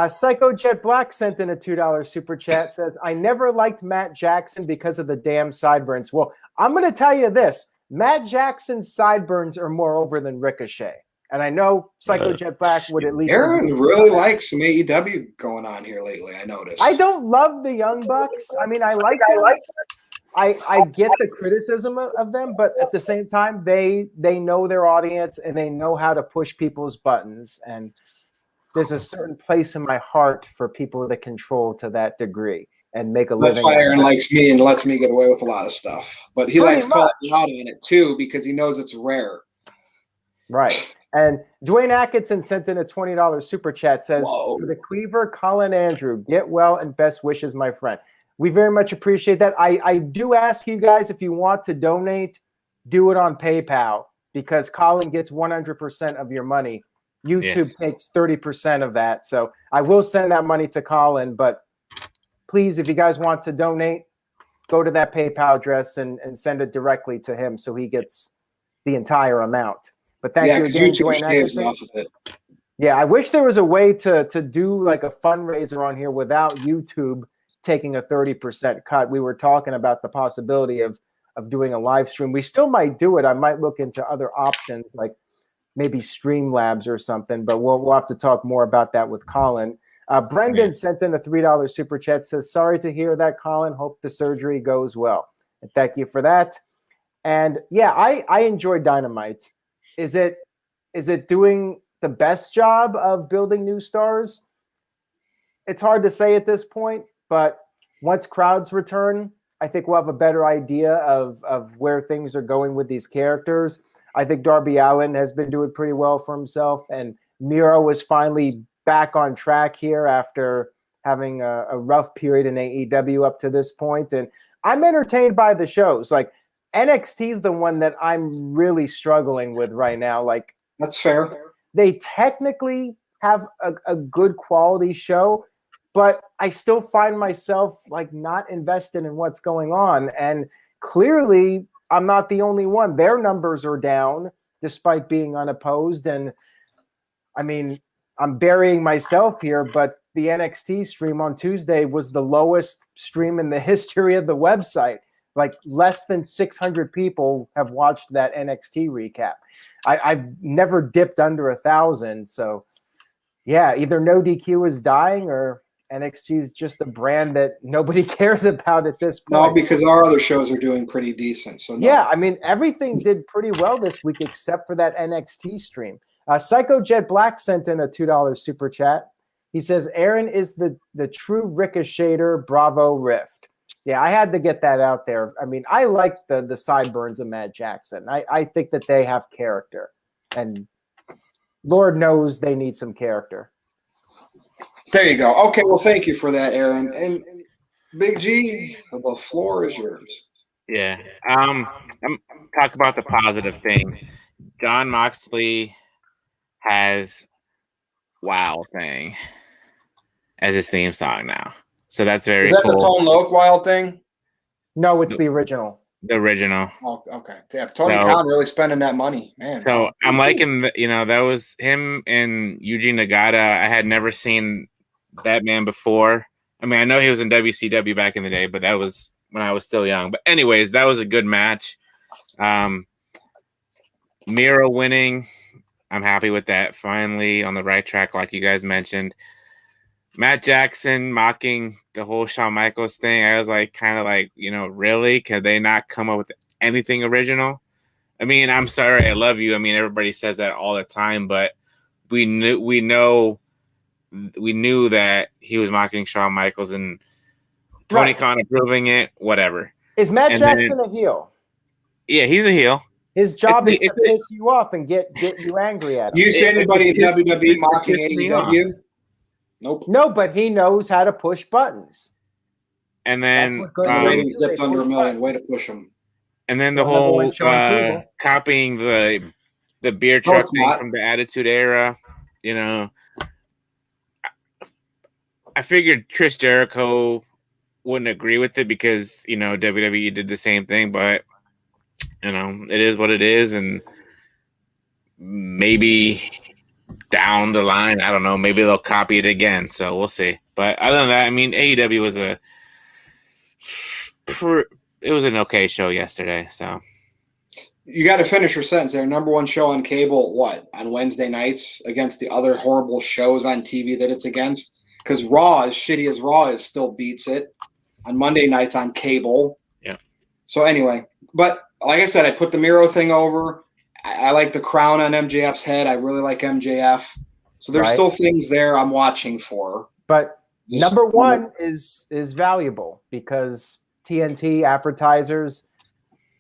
S3: Psycho Jet Black sent in a $2 super chat, says, I never liked Matt Jackson because of the damn sideburns. Well, I'm going to tell you this. Matt Jackson's sideburns are more over than Ricochet. And I know Psycho Jet Black would at least...
S1: Aaron really likes some AEW going on here lately, I noticed.
S3: I don't love the Young Bucks. I mean, I like them. I get the criticism of them, but at the same time, they know their audience and they know how to push people's buttons. And there's a certain place in my heart for people that control to that degree and make a living.
S1: That's why Aaron likes me and lets me get away with a lot of stuff. But he likes calling me out on it too because he knows it's rare.
S3: Right. And Dwayne Atkinson sent in a $20 super chat, says, for the Cleaver, Colin Andrew, get well and best wishes, my friend. We very much appreciate that. I do ask you guys, if you want to donate, do it on PayPal because Colin gets 100% of your money. YouTube takes 30% of that. So I will send that money to Colin, but please, if you guys want to donate, go to that PayPal address and send it directly to him so he gets the entire amount. But thank you again, Dwayne Atkinson. Yeah, I wish there was a way to do like a fundraiser on here without YouTube taking a 30% cut. We were talking about the possibility of doing a live stream. We still might do it. I might look into other options like maybe Streamlabs or something, but we'll have to talk more about that with Colin. Brendan sent in a $3 super chat, says, sorry to hear that, Colin. Hope the surgery goes well. And thank you for that. And yeah, I enjoyed Dynamite. Is it doing the best job of building new stars? It's hard to say at this point, but once crowds return, I think we'll have a better idea of where things are going with these characters. I think Darby Allin has been doing pretty well for himself, and Miro is finally back on track here after having a rough period in AEW up to this point. And I'm entertained by the shows. Like NXT is the one that I'm really struggling with right now. Like
S1: that's fair.
S3: They technically have a good quality show, but I still find myself like not invested in what's going on. And clearly I'm not the only one. Their numbers are down despite being unopposed. And I mean, I'm burying myself here, but the NXT stream on Tuesday was the lowest stream in the history of the website. Like less than 600 people have watched that NXT recap. I've never dipped under 1,000. So yeah, either NoDQ is dying or NXT is just a brand that nobody cares about at this point.
S1: No, because our other shows are doing pretty decent. So no.
S3: Yeah, I mean, everything did pretty well this week except for that NXT stream. Psycho Jet Black sent in a $2 super chat. He says, Aaron is the true ricocheter, bravo Rift. Yeah, I had to get that out there. I mean, I like the sideburns of Matt Jackson. I think that they have character. And Lord knows they need some character.
S1: There you go. Okay, well, thank you for that, Aaron. And Big G, the floor is yours.
S2: Yeah. I'm talk about the positive thing. Jon Moxley has Wow thing as his theme song now. So that's very cool. Is that
S1: the Tone Loc Wild thing?
S3: No, it's the original.
S2: The original.
S1: Oh, okay. Yeah, Tony Khan really spending that money, man.
S2: So I'm liking that was him and Yuji Nagata. I had never seen that man before. I mean, I know he was in WCW back in the day, but that was when I was still young. But anyways, that was a good match. Miro winning. I'm happy with that. Finally on the right track, like you guys mentioned. Matt Jackson mocking the whole Shawn Michaels thing. I was like, kind of like, really? Could they not come up with anything original? I mean, I'm sorry, I love you. I mean, everybody says that all the time, but we knew that he was mocking Shawn Michaels and Tony Khan approving it, whatever.
S3: Is Matt Jackson a heel?
S2: Yeah, he's a heel.
S3: His job is to piss you off and get you angry at him.
S1: You see anybody in WWE mocking AEW? Nope.
S3: No, but he knows how to push buttons.
S2: And then
S1: ratings dipped under 1 million. Way to push them.
S2: And then the whole copying the beer truck thing from the Attitude Era, you know. I figured Chris Jericho wouldn't agree with it because, you know, WWE did the same thing, but, you know, it is what it is. And maybe down the line, I don't know, maybe they'll copy it again. So we'll see. But other than that, I mean, AEW was it was an okay show yesterday. So
S1: you got to finish your sentence there. Number one show on cable, what, on Wednesday nights against the other horrible shows on TV that it's against? Because Raw, as shitty as Raw is, still beats it on Monday nights on cable.
S2: Yeah.
S1: So anyway, but like I said, I put the Miro thing over. I like the crown on MJF's head. I really like MJF. So there's still things there I'm watching for.
S3: But number one is valuable because TNT advertisers,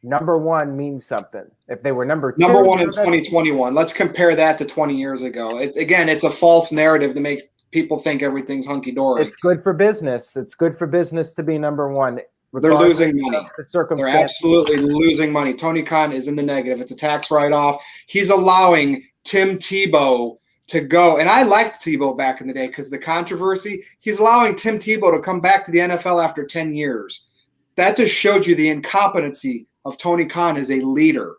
S3: number one means something. If they were number two.
S1: Number one in 2021. Let's compare that to 20 years ago. Again, it's a false narrative to make people think everything's hunky-dory.
S3: It's good for business. It's good for business to be number one.
S1: They're losing money.
S3: They're
S1: absolutely losing money. Tony Khan is in the negative. It's a tax write-off. He's allowing Tim Tebow to go. And I liked Tebow back in the day because the controversy. He's allowing Tim Tebow to come back to the NFL after 10 years. That just showed you the incompetency of Tony Khan as a leader.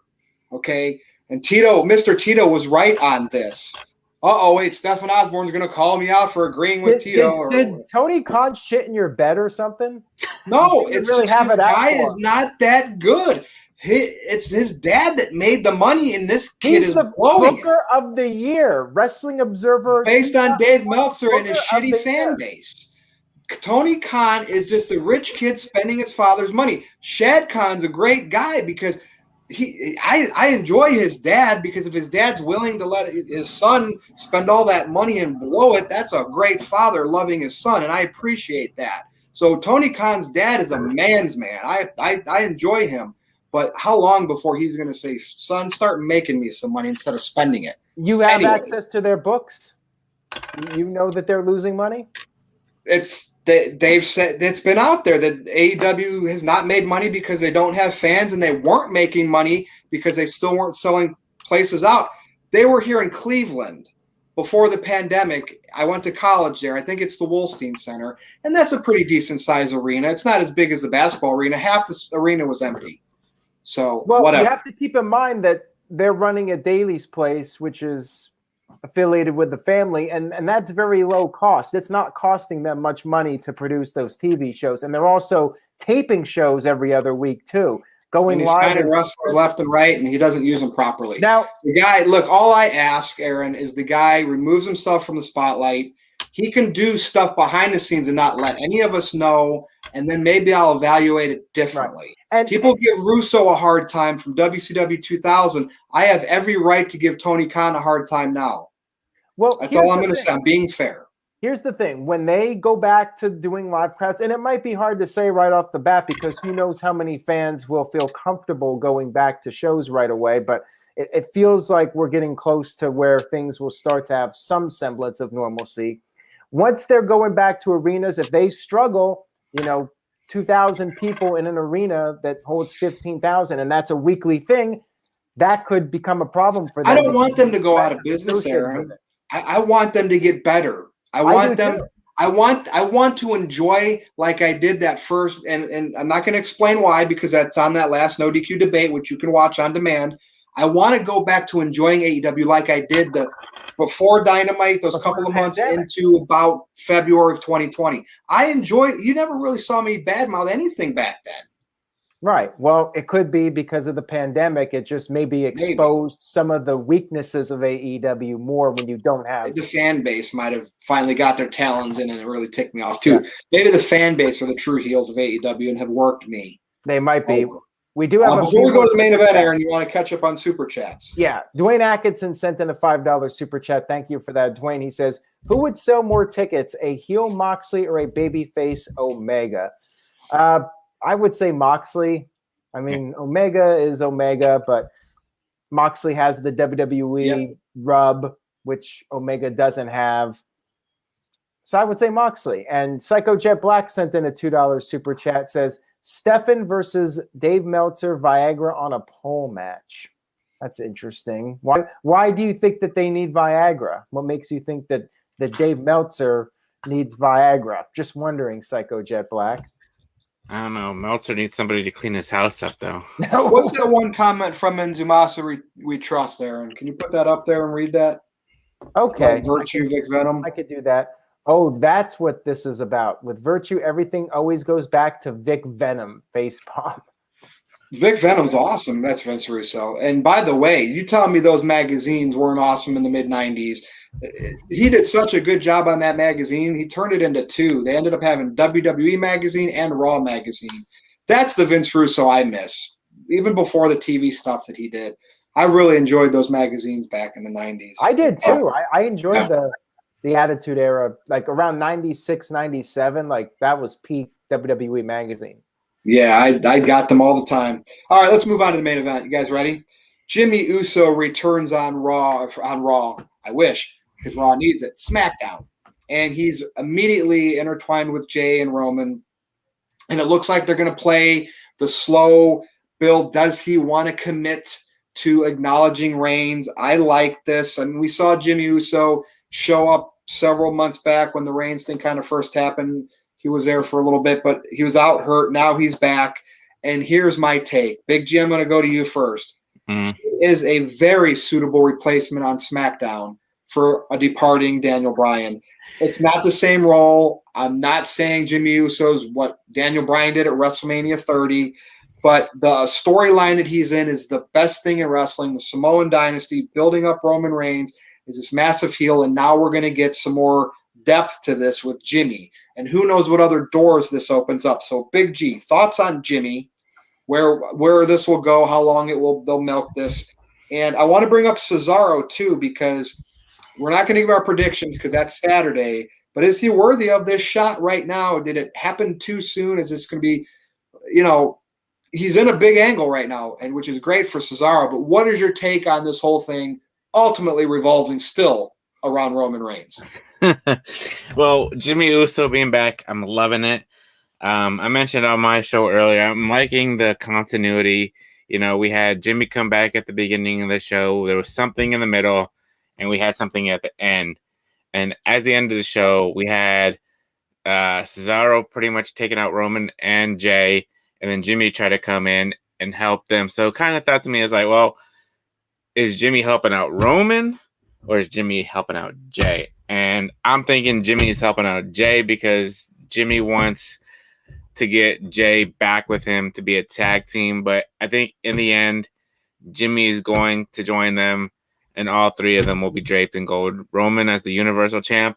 S1: Okay? And Mr. Tito was right on this. Wait, Stephen Osborne's going to call me out for agreeing with Tito.
S3: Did Tony Khan shit in your bed or something?
S1: No, it's really just this guy is not that good. It's his dad that made the money, and this kid is blowing it.
S3: Booker of the Year, Wrestling Observer.
S1: Based on Dave Meltzer and his shitty fan base. Tony Khan is just a rich kid spending his father's money. Shad Khan's a great guy because I enjoy his dad because if his dad's willing to let his son spend all that money and blow it, that's a great father loving his son, and I appreciate that. So Tony Khan's dad is a man's man. I enjoy him, but how long before he's going to say, son, start making me some money instead of spending it?
S3: You have access to their books? You know that they're losing money?
S1: They've said it's been out there that AEW has not made money because they don't have fans, and they weren't making money because they still weren't selling places out. They were here in Cleveland before the pandemic. I went to college there. I think it's the Wolstein Center, and that's a pretty decent size arena. It's not as big as the basketball arena. Half the arena was empty. So whatever.
S3: You have to keep in mind that they're running a Daly's Place, which is affiliated with the family, and that's very low cost. It's not costing them much money to produce those TV shows, and they're also taping shows every other week too. Going live,
S1: signing wrestlers left and right, and he doesn't use them properly.
S3: Now,
S1: the guy, look, all I ask, Aaron, is the guy removes himself from the spotlight. He can do stuff behind the scenes and not let any of us know, and then maybe I'll evaluate it differently. Right. And people give Russo a hard time from WCW 2000. I have every right to give Tony Khan a hard time now.
S3: Well,
S1: that's all I'm going to say. I'm being fair.
S3: Here's the thing. When they go back to doing live crowds, and it might be hard to say right off the bat because who knows how many fans will feel comfortable going back to shows right away, but it feels like we're getting close to where things will start to have some semblance of normalcy. Once they're going back to arenas, if they struggle, 2,000 people in an arena that holds 15,000, and that's a weekly thing, that could become a problem for them.
S1: I don't want them to go out of business, Aaron. I want them to get better. I want to enjoy like I did that first, and I'm not going to explain why because that's on that last NoDQ debate, which you can watch on demand. I want to go back to enjoying AEW like I did before Dynamite, those couple of months into about February of 2020. I enjoyed. You never really saw me badmouth anything back then.
S3: Right. Well, it could be because of the pandemic. It just maybe exposed some of the weaknesses of AEW more when you don't have.
S1: The fan base might have finally got their talons in, and it really ticked me off too. Yeah. Maybe the fan base are the true heels of AEW and have worked me.
S3: They might be. We do have
S1: before we go to the main event, Aaron, you want to catch up on Super Chats?
S3: Yeah. Dwayne Atkinson sent in a $5 Super Chat. Thank you for that, Dwayne. He says, who would sell more tickets, a heel Moxley or a babyface Omega? I would say Moxley. I mean, Omega is Omega, but Moxley has the WWE rub, which Omega doesn't have. So I would say Moxley. And Psycho Jet Black sent in a $2 super chat, says Stefan versus Dave Meltzer Viagra on a pole match. That's interesting. Why do you think that they need Viagra? What makes you think that Dave Meltzer needs Viagra? Just wondering, Psycho Jet Black.
S2: I don't know. Meltzer needs somebody to clean his house up, though.
S1: What's that one comment from Nzumasa we trust, Aaron? Can you put that up there and read that?
S3: Okay.
S1: Like Virtue, Vic Venom.
S3: I could do that. Oh, that's what this is about. With Virtue, everything always goes back to Vic Venom facepalm.
S1: Vic Venom's awesome. That's Vince Russo. And by the way, you telling me those magazines weren't awesome in the mid-'90s. He did such a good job on that magazine. He turned it into two. They ended up having WWE magazine and Raw magazine. That's the Vince Russo I miss, even before the TV stuff that he did. I really enjoyed those magazines back in the 90s.
S3: I did too. I enjoyed the Attitude Era, like around 96, 97. Like that was peak WWE magazine.
S1: Yeah, I got them all the time. All right, let's move on to the main event. You guys ready? Jimmy Uso returns on Raw. I wish, because Raw needs it. SmackDown. And he's immediately intertwined with Jay and Roman. And it looks like they're going to play the slow build. Does he want to commit to acknowledging Reigns? I like this. I mean, we saw Jimmy Uso show up several months back when the Reigns thing kind of first happened. He was there for a little bit, but he was out hurt. Now he's back. And here's my take. Big G, I'm going to go to you first. He is a very suitable replacement on SmackDown for a departing Daniel Bryan. It's not the same role. I'm not saying Jimmy Uso's what Daniel Bryan did at WrestleMania 30, but the storyline that he's in is the best thing in wrestling. The Samoan Dynasty, building up Roman Reigns, is this massive heel, and now we're going to get some more depth to this with Jimmy. And who knows what other doors this opens up. So, Big G, thoughts on Jimmy, where this will go, how long they'll milk this. And I want to bring up Cesaro, too, because we're not going to give our predictions because that's Saturday. But is he worthy of this shot right now? Did it happen too soon? Is this going to be, he's in a big angle right now, and which is great for Cesaro. But what is your take on this whole thing ultimately revolving still around Roman Reigns?
S2: Well, Jimmy Uso being back, I'm loving it. I mentioned on my show earlier, I'm liking the continuity. We had Jimmy come back at the beginning of the show. There was something in the middle, and we had something at the end. And at the end of the show, we had Cesaro pretty much taking out Roman and Jay, and then Jimmy tried to come in and help them. So kind of thought to me, is like, well, is Jimmy helping out Roman or is Jimmy helping out Jay? And I'm thinking Jimmy's helping out Jay because Jimmy wants to get Jay back with him to be a tag team. But I think in the end, Jimmy is going to join them, and all three of them will be draped in gold. Roman as the Universal Champ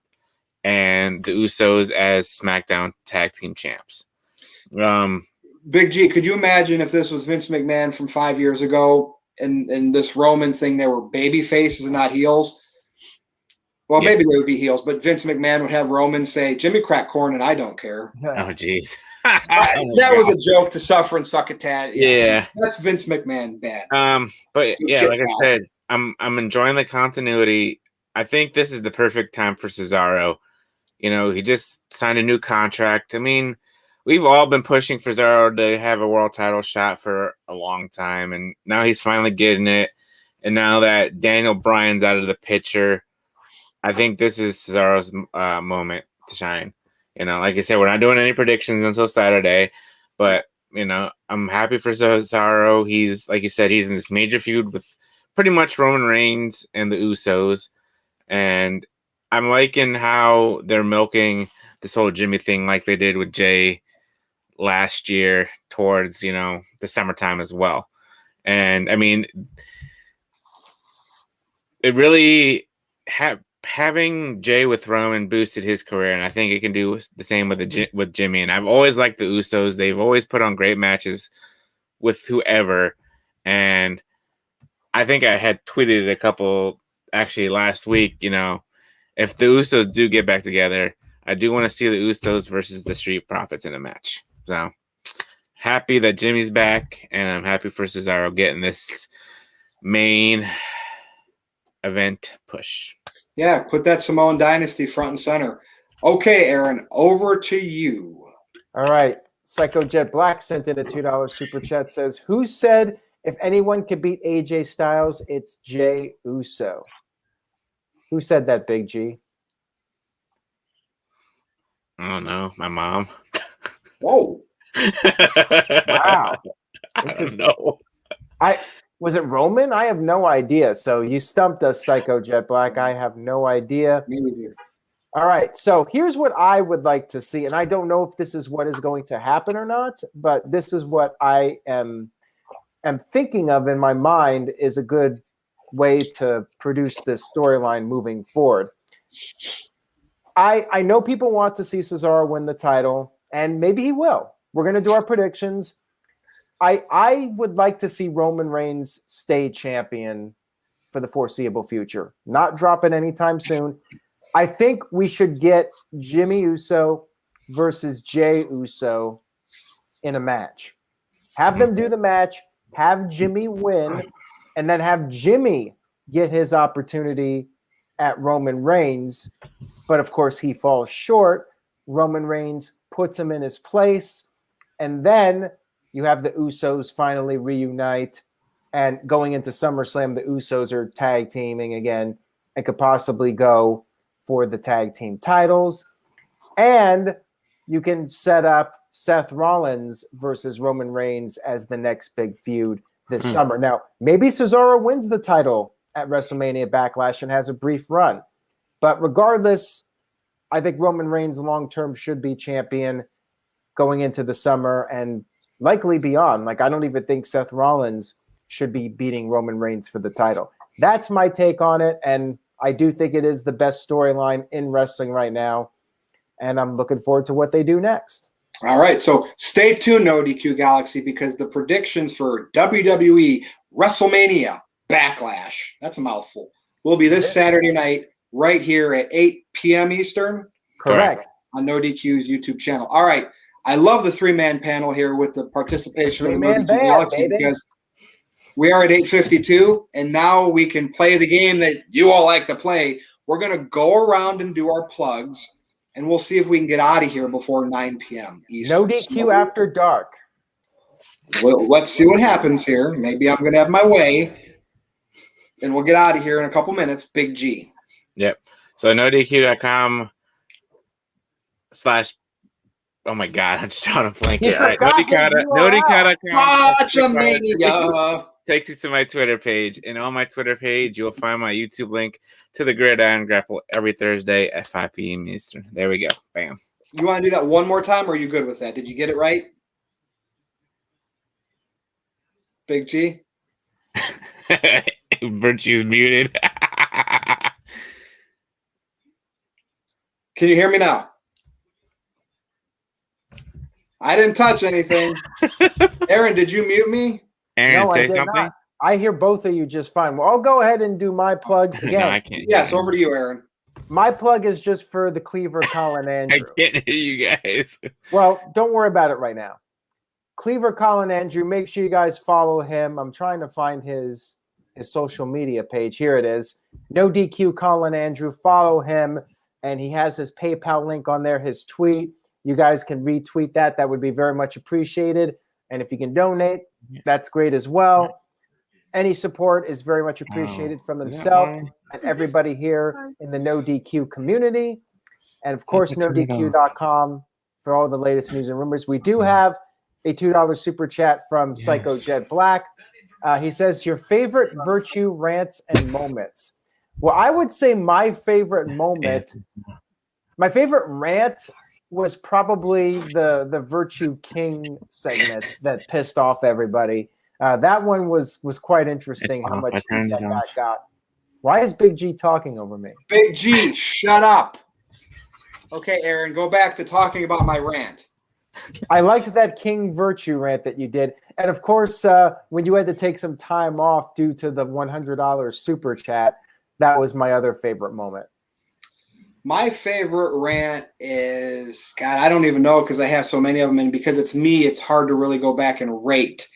S2: and the Usos as SmackDown Tag Team Champs.
S1: Big G, could you imagine if this was Vince McMahon from 5 years ago and this Roman thing, they were baby faces and not heels? Well, maybe they would be heels, but Vince McMahon would have Roman say, Jimmy cracked corn and I don't care.
S2: Oh, jeez.
S1: That was a joke to suffer and suck a tat.
S2: Yeah.
S1: That's Vince McMahon bad.
S2: But yeah, like I said, I'm enjoying the continuity. I think this is the perfect time for Cesaro. He just signed a new contract. I mean, we've all been pushing for Cesaro to have a world title shot for a long time, and now he's finally getting it. And now that Daniel Bryan's out of the picture, I think this is Cesaro's moment to shine. Like I said, we're not doing any predictions until Saturday, but I'm happy for Cesaro. He's, like you said, he's in this major feud with pretty much Roman Reigns and the Usos, and I'm liking how they're milking this whole Jimmy thing like they did with Jay last year towards the summertime as well. And I mean, it really having Jay with Roman boosted his career, and I think it can do the same with Jimmy. And I've always liked the Usos. They've always put on great matches with whoever. And I think I had tweeted a couple actually last week, if the Usos do get back together, I do want to see the Usos versus the Street Profits in a match. So happy that Jimmy's back, and I'm happy for Cesaro getting this main event push.
S1: Yeah, put that Samoan Dynasty front and center. Okay, Aaron, over to you.
S3: All right. Psycho Jet Black sent in a $2 super chat. Says, "Who said if anyone could beat AJ Styles, it's Jey Uso?" Who said that, Big G?
S2: I don't know. My mom.
S1: Whoa.
S3: Wow.
S2: I don't know.
S3: Was it Roman? I have no idea. So you stumped us, Psycho Jet Black. I have no idea.
S1: Me neither.
S3: All right. So here's what I would like to see. And I don't know if this is what is going to happen or not, but this is what I am thinking of in my mind is a good way to produce this storyline moving forward. I know people want to see Cesaro win the title, and maybe he will. We're going to do our predictions. I would like to see Roman Reigns stay champion for the foreseeable future, not drop it anytime soon. I think we should get Jimmy Uso versus Jey Uso in a match. Have them do the match, have Jimmy win, and then have Jimmy get his opportunity at Roman Reigns. But of course, he falls short. Roman Reigns puts him in his place, and then you have the Usos finally reunite, and going into SummerSlam, the Usos are tag teaming again and could possibly go for the tag team titles. And you can set up Seth Rollins versus Roman Reigns as the next big feud this summer. Now, maybe Cesaro wins the title at WrestleMania Backlash and has a brief run. But regardless, I think Roman Reigns long-term should be champion going into the summer and likely beyond. Like, I don't even think Seth Rollins should be beating Roman Reigns for the title. That's my take on it, and I do think it is the best storyline in wrestling right now, and I'm looking forward to what they do next.
S1: All right, so stay tuned, NoDQ Galaxy, because the predictions for WWE WrestleMania Backlash, that's a mouthful, will be this Saturday night right here at 8 p.m. Eastern.
S3: Correct.
S1: On NoDQ's YouTube channel. All right. I love the three-man panel here with the participation of the NoDQ Galaxy because we are at 8:52, and now we can play the game that you all like to play. We're going to go around and do our plugs, and we'll see if we can get out of here before 9 p.m. Eastern.
S3: NoDQ after dark.
S1: Well, let's see what happens here. Maybe I'm going to have my way, and we'll get out of here in a couple minutes. Big G.
S2: Yep. So NoDQ.com/ oh my God, I'm just trying to blank it. All right, NoDQ.com takes you to my Twitter page. And on my Twitter page, you'll find my YouTube link to the Gridiron Grapple every Thursday at 5 p.m. Eastern. There we go. Bam.
S1: You want to do that one more time, or are you good with that? Did you get it right? Big G?
S2: Virtue's muted.
S1: Can you hear me now? I didn't touch anything. Aaron, did you mute me?
S2: Aaron, say something.
S3: Not. I hear both of you just fine. Well, I'll go ahead and do my plugs again.
S2: No, I can't.
S1: Yes, over to you, Aaron.
S3: My plug is just for the Cleaver Colin Andrew.
S2: I can't hear you guys.
S3: Well, don't worry about it right now. Cleaver Colin Andrew, make sure you guys follow him. I'm trying to find his social media page. Here it is. NoDQ Colin Andrew. Follow him. And he has his PayPal link on there, his tweet. You guys can retweet that. That would be very much appreciated. And if you can donate, that's great as well. Any support is very much appreciated from himself and everybody here in the NoDQ community. And, of course, NoDQ.com for all the latest news and rumors. We do have a $2 super chat from Psycho Jet Black. He says, your favorite Virtue rants and moments. Well, I would say my favorite moment, my favorite rant was probably the Virtue King segment that pissed off everybody. That one was quite interesting how much heat that guy got. Why is Big G talking over me?
S1: Big G, shut up. Okay, Aaron, go back to talking about my rant.
S3: I liked that King Virtue rant that you did. And, of course, when you had to take some time off due to the $100 super chat, that was my other favorite moment.
S1: My favorite rant is, God, I don't even know because I have so many of them. And because it's me, it's hard to really go back and rate.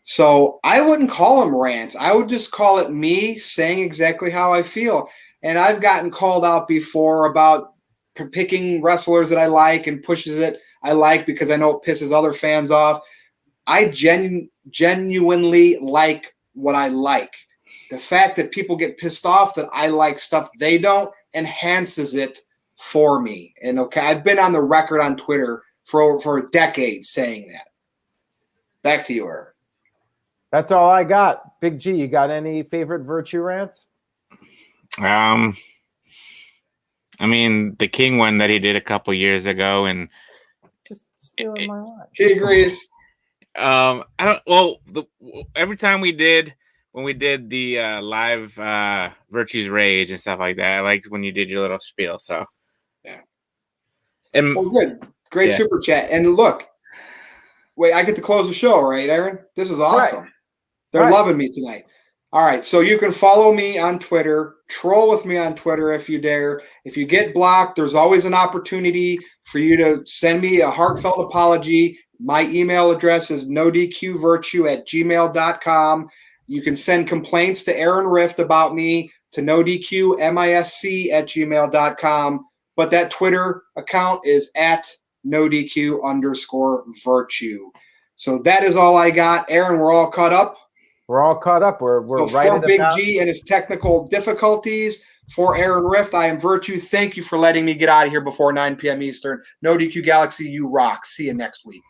S1: So I wouldn't call them rants. I would just call it me saying exactly how I feel. And I've gotten called out before about picking wrestlers that I like and pushes it I like because I know it pisses other fans off. I genuinely like what I like. The fact that people get pissed off that I like stuff they don't enhances it for me. And okay, I've been on the record on Twitter for a decade saying that. Back to you, Aaron.
S3: That's all I got. Big G, you got any favorite virtue rants?
S2: I mean, the King one that he did a couple years ago, and
S3: just stealing my line.
S1: He agrees.
S2: I don't. Well, every time when we did the live Virtues Rage and stuff like that, I liked when you did your little spiel. So
S1: yeah.
S2: And
S1: well, good, great super chat. And look, wait, I get to close the show, right, Aaron? This is awesome. Right. They're loving me tonight. All right, so you can follow me on Twitter, troll with me on Twitter if you dare. If you get blocked, there's always an opportunity for you to send me a heartfelt apology. My email address is nodqvirtue@gmail.com. You can send complaints to Aaron Rift about me to nodqmisc@gmail.com. But that Twitter account is at nodq_virtue. So that is all I got. Aaron, we're all caught up.
S3: We're all caught up. We're right
S1: for Big G and his technical difficulties. For Aaron Rift, I am Virtue. Thank you for letting me get out of here before 9 p.m. Eastern. No DQ Galaxy, you rock. See you next week.